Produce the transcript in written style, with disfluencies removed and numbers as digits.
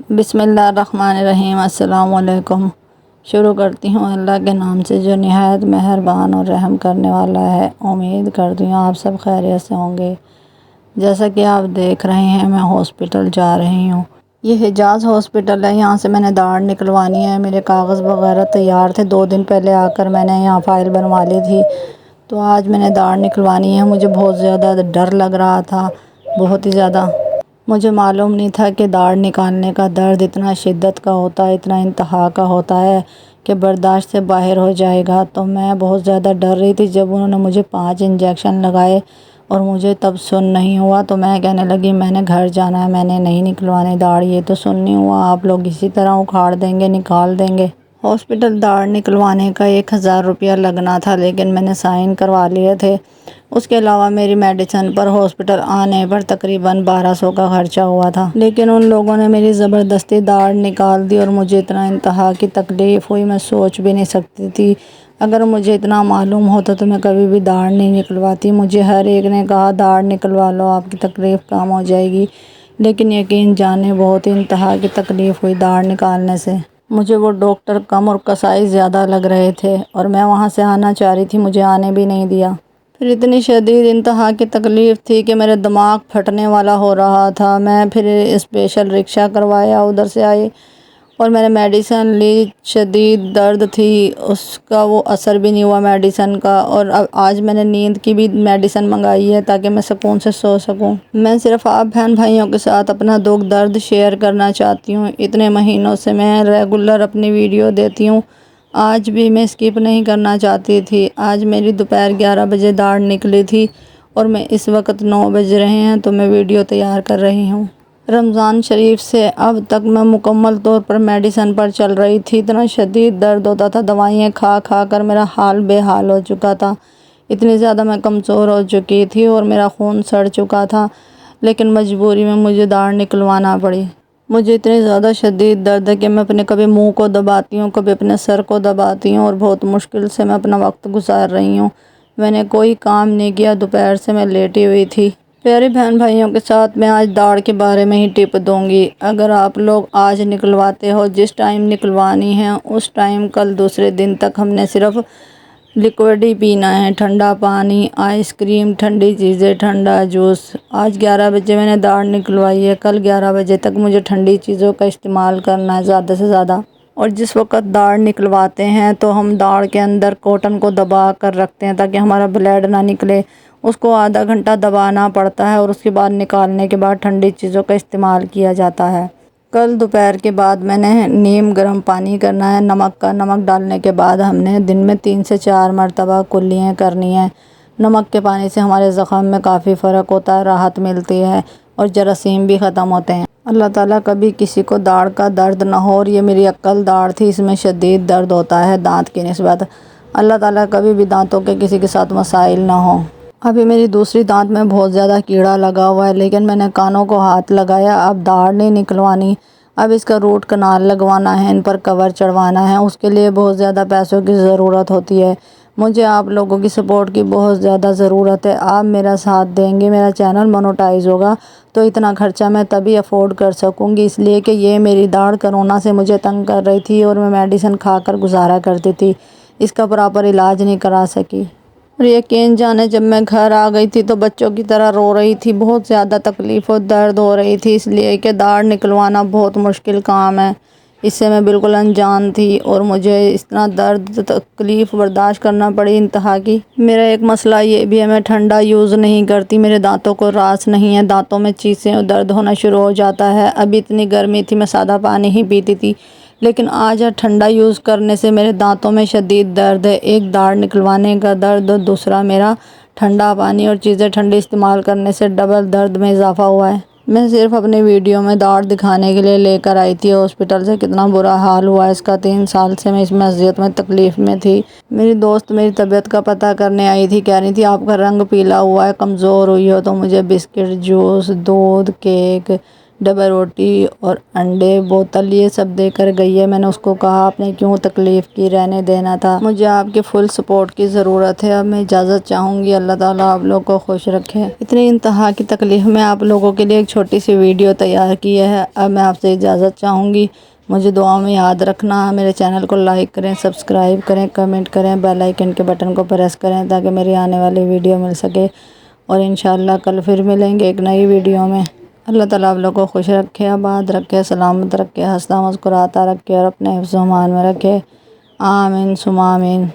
بسم اللہ الرحمن الرحیم۔ السلام علیکم۔ شروع کرتی ہوں اللہ کے نام سے جو نہایت مہربان اور رحم کرنے والا ہے۔ امید کرتی ہوں آپ سب خیریت سے ہوں گے۔ جیسا کہ آپ دیکھ رہے ہیں میں ہاسپٹل جا رہی ہوں۔ یہ حجاز ہاسپٹل ہے، یہاں سے میں نے داڑھ نکلوانی ہے۔ میرے کاغذ وغیرہ تیار تھے، 2 دن پہلے آ کر میں نے یہاں فائل بنوا لی تھی، تو آج میں نے داڑھ نکلوانی ہے۔ مجھے بہت زیادہ ڈر لگ رہا تھا، بہت ہی زیادہ۔ مجھے معلوم نہیں تھا کہ داڑھ نکالنے کا درد اتنا شدت کا ہوتا ہے، اتنا انتہا کا ہوتا ہے کہ برداشت سے باہر ہو جائے گا۔ تو میں بہت زیادہ ڈر رہی تھی۔ جب انہوں نے مجھے 5 انجیکشن لگائے اور مجھے تب سن نہیں ہوا تو میں کہنے لگی میں نے گھر جانا ہے، میں نے نہیں نکلوانی داڑھ، یہ تو سن نہیں ہوا، آپ لوگ اسی طرح اکھاڑ دیں گے، نکال دیں گے۔ ہاسپٹل داڑھ نکلوانے کا 1000 روپیہ لگنا تھا، لیکن میں نے سائن کروا لیے تھے۔ اس کے علاوہ میری میڈیسن پر ہاسپٹل آنے پر تقریباً 1200 کا خرچہ ہوا تھا، لیکن ان لوگوں نے میری زبردستی داڑھ نکال دی اور مجھے اتنا انتہا کی تکلیف ہوئی میں سوچ بھی نہیں سکتی تھی۔ اگر مجھے اتنا معلوم ہوتا تو میں کبھی بھی داڑھ نہیں نکلواتی۔ مجھے ہر ایک نے کہا داڑھ نکلوا لو، آپ کی تکلیف کم ہو جائے گی، لیکن یقین جانے بہت انتہا کی تکلیف ہوئی داڑھ نکالنے سے۔ مجھے وہ ڈاکٹر کم اور کسائی زیادہ لگ رہے تھے اور میں وہاں سے آنا چاہ رہی تھی، مجھے آنے بھی نہیں دیا۔ پھر اتنی شدید انتہا کی تکلیف تھی کہ میرے دماغ پھٹنے والا ہو رہا تھا۔ میں پھر اسپیشل رکشہ کروایا، ادھر سے آئی اور میں نے میڈیسن لی۔ شدید درد تھی، اس کا وہ اثر بھی نہیں ہوا میڈیسن کا، اور اب آج میں نے نیند کی بھی میڈیسن منگائی ہے تاکہ میں سکون سے سو سکوں۔ میں صرف آپ بہن بھائیوں کے ساتھ اپنا دکھ درد شیئر کرنا چاہتی ہوں۔ اتنے مہینوں سے میں ریگولر اپنی ویڈیو دیتی ہوں، آج بھی میں اسکپ نہیں کرنا چاہتی تھی۔ آج میری دوپہر 11 بجے داڑھ نکلی تھی اور میں اس وقت 9 بج رہے ہیں تو میں ویڈیو تیار کر رہی ہوں۔ رمضان شریف سے اب تک میں مکمل طور پر میڈیسن پر چل رہی تھی۔ اتنا شدید درد ہوتا تھا، دوائیں کھا کھا کر میرا حال بے حال ہو چکا تھا۔ اتنی زیادہ میں کمزور ہو چکی تھی اور میرا خون سڑ چکا تھا، لیکن مجبوری میں مجھے داڑھ نکلوانا پڑی۔ مجھے اتنی زیادہ شدید درد ہے کہ میں اپنے کبھی منہ کو دباتی ہوں، کبھی اپنے سر کو دباتی ہوں اور بہت مشکل سے میں اپنا وقت گزار رہی ہوں۔ میں نے کوئی کام نہیں کیا، دوپہر سے میں لیٹی ہوئی تھی۔ پیارے بہن بھائیوں کے ساتھ میں آج داڑھ کے بارے میں ہی ٹپ دوں گی۔ اگر آپ لوگ آج نکلواتے ہو، جس ٹائم نکلوانی ہے اس ٹائم کل دوسرے دن تک ہم نے صرف لیکوئڈ ہی پینا ہے، ٹھنڈا پانی، آئس کریم، ٹھنڈی چیزیں، ٹھنڈا جوس۔ آج 11 بجے میں نے داڑھ نکلوائی ہے، کل 11 بجے تک مجھے ٹھنڈی چیزوں کا استعمال کرنا ہے زیادہ سے زیادہ۔ اور جس وقت داڑھ نکلواتے ہیں تو ہم داڑھ کے اندر کاٹن کو دبا کر رکھتے ہیں تاکہ ہمارا بلیڈ نہ نکلے۔ اس کو آدھا گھنٹہ دبانا پڑتا ہے اور اس کے بعد نکالنے کے بعد ٹھنڈی چیزوں کا استعمال کیا جاتا ہے۔ کل دوپہر کے بعد میں نے نیم گرم پانی کرنا ہے نمک کا۔ نمک ڈالنے کے بعد ہم نے دن میں 3 سے 4 مرتبہ کلیاں کرنی ہیں۔ نمک کے پانی سے ہمارے زخم میں کافی فرق ہوتا ہے، راحت ملتی ہے اور جراثیم بھی ختم ہوتے ہیں۔ اللہ تعالیٰ کبھی کسی کو داڑھ کا درد نہ ہو، اور یہ میری عقل داڑھ تھی، اس میں شدید درد ہوتا ہے دانت کی نسبت۔ اللہ تعالیٰ کبھی بھی دانتوں کے کسی کے ساتھ مسائل نہ ہوں۔ ابھی میری دوسری دانت میں بہت زیادہ کیڑا لگا ہوا ہے، لیکن میں نے کانوں کو ہاتھ لگایا، اب داڑھ نہیں نکلوانی، اب اس کا روٹ کنال لگوانا ہے، ان پر کور چڑھوانا ہے۔ اس کے لیے بہت زیادہ پیسوں کی ضرورت ہوتی ہے۔ مجھے آپ لوگوں کی سپورٹ کی بہت زیادہ ضرورت ہے۔ آپ میرا ساتھ دیں گے، میرا چینل مونوٹائز ہوگا تو اتنا خرچہ میں تبھی افورڈ کر سکوں گی، اس لیے کہ یہ میری داڑھ کرونا سے مجھے تنگ کر رہی تھی اور میں میڈیسن کھا کر گزارا کرتی تھی، اس کا پراپر علاج نہیں کرا سکی۔ اور یقین جانے جب میں گھر آ گئی تھی تو بچوں کی طرح رو رہی تھی، بہت زیادہ تکلیف اور درد ہو رہی تھی، اس لیے کہ داڑھ نکلوانا بہت مشکل کام ہے، اس سے میں بالکل انجان تھی اور مجھے اتنا درد تکلیف برداشت کرنا پڑی انتہا کی۔ میرا ایک مسئلہ یہ بھی ہے، میں ٹھنڈا یوز نہیں کرتی، میرے دانتوں کو راس نہیں ہے، دانتوں میں چیسیں اور درد ہونا شروع ہو جاتا ہے۔ ابھی اتنی گرمی تھی میں سادہ پانی ہی پیتی تھی، لیکن آج ٹھنڈا یوز کرنے سے میرے دانتوں میں شدید درد ہے۔ ایک داڑھ نکلوانے کا درد اور دوسرا میرا ٹھنڈا پانی اور چیزیں ٹھنڈی استعمال کرنے سے ڈبل درد میں اضافہ ہوا ہے۔ میں صرف اپنی ویڈیو میں داڑھ دکھانے کے لیے لے کر آئی تھی ہاسپٹل سے، کتنا برا حال ہوا اس کا۔ 3 سال سے میں اس میں اذیت میں تکلیف میں تھی۔ میری دوست میری طبیعت کا پتہ کرنے آئی تھی، کہہ رہی تھی آپ کا رنگ پیلا ہوا ہے، کمزور ہوئی ہو، تو مجھے بسکٹ، جوس، دودھ، کیک، ڈبل روٹی اور انڈے، بوتل یہ سب دے کر گئی ہے۔ میں نے اس کو کہا آپ نے کیوں تکلیف کی، رہنے دینا تھا۔ مجھے آپ کی فل سپورٹ کی ضرورت ہے۔ اب میں اجازت چاہوں گی۔ اللہ تعالیٰ آپ لوگ کو خوش رکھے۔ اتنی انتہا کی تکلیف میں آپ لوگوں کے لیے ایک چھوٹی سی ویڈیو تیار کی ہے۔ اب میں آپ سے اجازت چاہوں گی۔ مجھے دعا میں یاد رکھنا۔ میرے چینل کو لائک کریں، سبسکرائب کریں، کمنٹ کریں، بیل آئیکن کے بٹن کو پریس کریں تاکہ میری آنے والی ویڈیو مل سکے، اور انشاءاللہ کل پھر ملیں گے ایک نئی ویڈیو میں۔ اللہ تعالیٰ آپ لوگ کو خوش رکھے، آباد رکھے، سلامت رکھے، ہنستا مسکراتا رکھے اور اپنے حفظ و امان میں رکھے۔ آمین ثم آمین۔